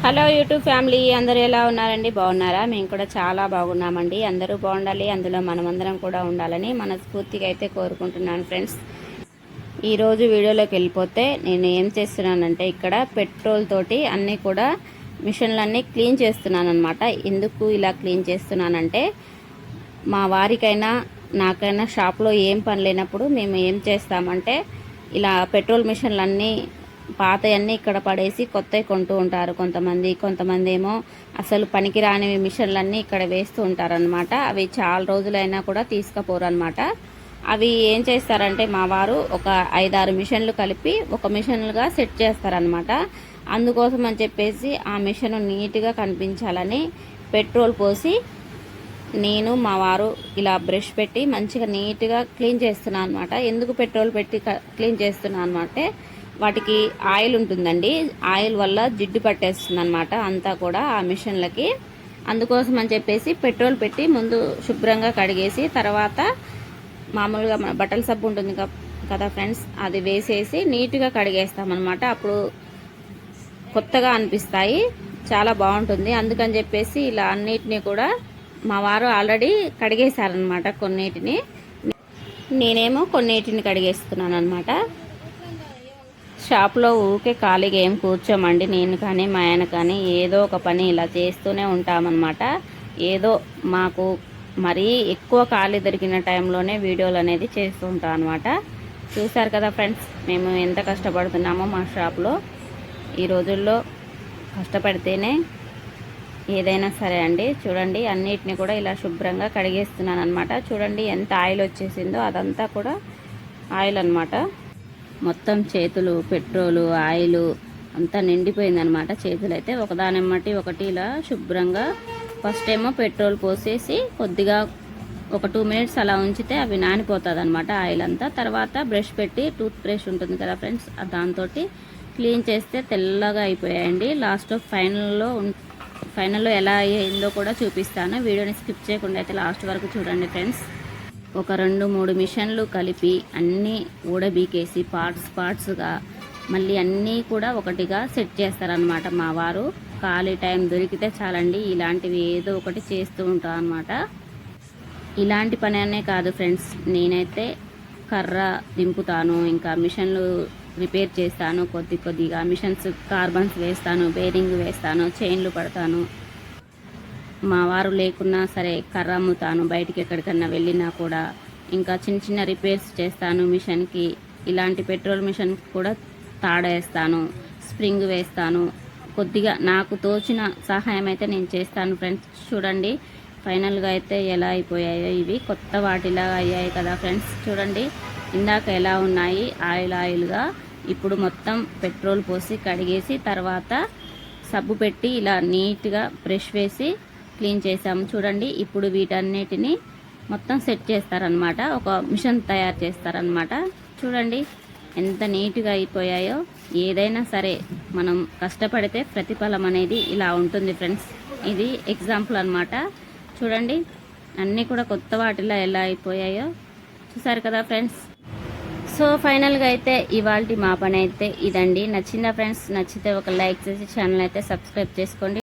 Hello YouTube family, అందరూ ఎలా ఉన్నారండి? బాగున్నారా? మేము కూడా చాలా బాగున్నామండి. అందరూ బాగుండాలి, అందులో మనమందరం కూడా ఉండాలని మనస్ఫూర్తిగా అయితే కోరుకుంటున్నాను ఫ్రెండ్స్. ఈరోజు వీడియోలోకి వెళ్ళిపోతే నేను ఏం చేస్తున్నానంటే ఇక్కడ పెట్రోల్ తోటి అన్నీ కూడా మిషన్లన్నీ క్లీన్ చేస్తున్నాను అనమాట. ఎందుకు ఇలా క్లీన్ చేస్తున్నానంటే మా వారికైనా నాకైనా షాప్లో ఏం పని లేనప్పుడు మేము ఏం చేస్తామంటే ఇలా పెట్రోల్ మిషన్లన్నీ పాతయన్నీ ఇక్కడ పడేసి కొత్తవి కొంటూ ఉంటారు కొంతమంది ఏమో అసలు పనికిరాని మిషన్లన్నీ ఇక్కడ వేస్తూ ఉంటారనమాట. అవి చాలా రోజులైనా కూడా తీసుకుపోరు అనమాట. అవి ఏం చేస్తారంటే మా వారు ఒక 5-6 మిషన్లు కలిపి ఒక మిషన్లుగా సెట్ చేస్తారనమాట. అందుకోసం అని చెప్పేసి ఆ మిషన్ నీట్గా కనిపించాలని పెట్రోల్ పోసి నేను మా వారు ఇలా బ్రష్ పెట్టి మంచిగా నీట్గా క్లీన్ చేస్తున్నాను అనమాట. ఎందుకు పెట్రోల్ పెట్టి క్లీన్ చేస్తున్నాను అంటే వాటికి ఆయిల్ ఉంటుందండి. ఆయిల్ వల్ల జిడ్డు పట్టేస్తుంది అనమాట అంతా కూడా ఆ మిషన్లకి. అందుకోసం అని చెప్పేసి పెట్రోల్ పెట్టి ముందు శుభ్రంగా కడిగేసి తర్వాత మామూలుగా మన బట్టల సబ్బు ఉంటుంది కదా ఫ్రెండ్స్, అది వేసేసి నీట్గా కడిగేస్తామన్నమాట. అప్పుడు కొత్తగా అనిపిస్తాయి, చాలా బాగుంటుంది. అందుకని చెప్పేసి ఇలా అన్నిటినీ కూడా మా వారు ఆల్రెడీ కడిగేశారనమాట. కొన్నిటిని నేనేమో కొన్నిటిని కడిగేస్తున్నాను అనమాట. షాప్లో ఊరికే ఖాళీగా ఏం కూర్చోమండి. నేను కానీ మా ఆయన కానీ ఏదో ఒక పని ఇలా చేస్తూనే ఉంటామన్నమాట. ఏదో మాకు మరీ ఎక్కువ ఖాళీ దొరికిన టైంలోనే వీడియోలు అనేది చేస్తూ ఉంటాం అనమాట. చూశారు కదా ఫ్రెండ్స్, మేము ఎంత కష్టపడుతున్నామో మా షాప్లో. ఈ రోజుల్లో కష్టపడితేనే ఏదైనా సరే అండి. చూడండి, అన్నిటిని కూడా ఇలా శుభ్రంగా కడిగేస్తున్నాను అనమాట. చూడండి ఎంత ఆయిల్ వచ్చేసిందో, అదంతా కూడా ఆయిల్ అనమాట. మొత్తం చేతులు పెట్రోలు ఆయిల్ అంతా నిండిపోయిందనమాట. చేతులు అయితే ఒకదానెమ్మటి ఒకటి ఇలా శుభ్రంగా ఫస్ట్ ఏమో పెట్రోల్ పోసేసి కొద్దిగా ఒక 2 మినిట్స్ అలా ఉంచితే అవి నానిపోతుంది అనమాట ఆయిల్ అంతా. తర్వాత బ్రష్ పెట్టి టూత్ బ్రష్ ఉంటుంది కదా ఫ్రెండ్స్, దాంతో క్లీన్ చేస్తే తెల్లగా అయిపోయాయండి. లాస్ట్ ఫైనల్లో ఎలా అయ్యిందో కూడా చూపిస్తాను. వీడియోని స్కిప్ చేయకుండా అయితే లాస్ట్ వరకు చూడండి ఫ్రెండ్స్. ఒక 2-3 మిషన్లు కలిపి అన్నీ ఊడబీకేసి పార్ట్స్గా మళ్ళీ అన్నీ కూడా ఒకటిగా సెట్ చేస్తారనమాట మా వారు. ఖాళీ టైం దొరికితే చాలండి ఇలాంటివి ఏదో ఒకటి చేస్తూ ఉంటాను అనమాట. ఇలాంటి పని అనే కాదు ఫ్రెండ్స్, నేనైతే కర్ర దింపుతాను, ఇంకా మిషన్లు రిపేర్ చేస్తాను, కొద్దిగా మిషన్స్ కార్బన్స్ వేస్తాను, బేరింగ్ వేస్తాను, చైన్లు పడతాను. మా వారు లేకున్నా సరే కర్ర అమ్ముతాను బయటికి ఎక్కడికన్నా వెళ్ళినా కూడా. ఇంకా చిన్న రిపేర్స్ చేస్తాను మిషన్కి. ఇలాంటి పెట్రోల్ మిషన్ కూడా తాడేస్తాను, స్ప్రింగ్ వేస్తాను. కొద్దిగా నాకు తోచిన సహాయం అయితే నేను చేస్తాను ఫ్రెండ్స్. చూడండి ఫైనల్గా అయితే ఎలా అయిపోయాయో. ఇవి కొత్త వాటిలా అయ్యాయి కదా ఫ్రెండ్స్. చూడండి ఇందాక ఎలా ఉన్నాయి ఆయిల్గా, ఇప్పుడు మొత్తం పెట్రోల్ పోసి కడిగేసి తర్వాత సబ్బు పెట్టి ఇలా నీట్గా బ్రష్ వేసి క్లీన్ చేసాము. చూడండి ఇప్పుడు వీటన్నిటిని మొత్తం సెట్ చేస్తారనమాట, ఒక మిషన్ తయారు చేస్తారనమాట. చూడండి ఎంత నీట్గా అయిపోయాయో. ఏదైనా సరే మనం కష్టపడితే ప్రతిఫలం అనేది ఇలా ఉంటుంది ఫ్రెండ్స్. ఇది ఎగ్జాంపుల్ అనమాట. చూడండి అన్నీ కూడా కొత్త వాటిలో ఎలా అయిపోయాయో చూసారు కదా ఫ్రెండ్స్. సో ఫైనల్గా అయితే ఇవాళ మా పని అయితే ఇదండి. నచ్చిందా ఫ్రెండ్స్? నచ్చితే ఒక లైక్ చేసి ఛానల్ అయితే సబ్స్క్రైబ్ చేసుకోండి.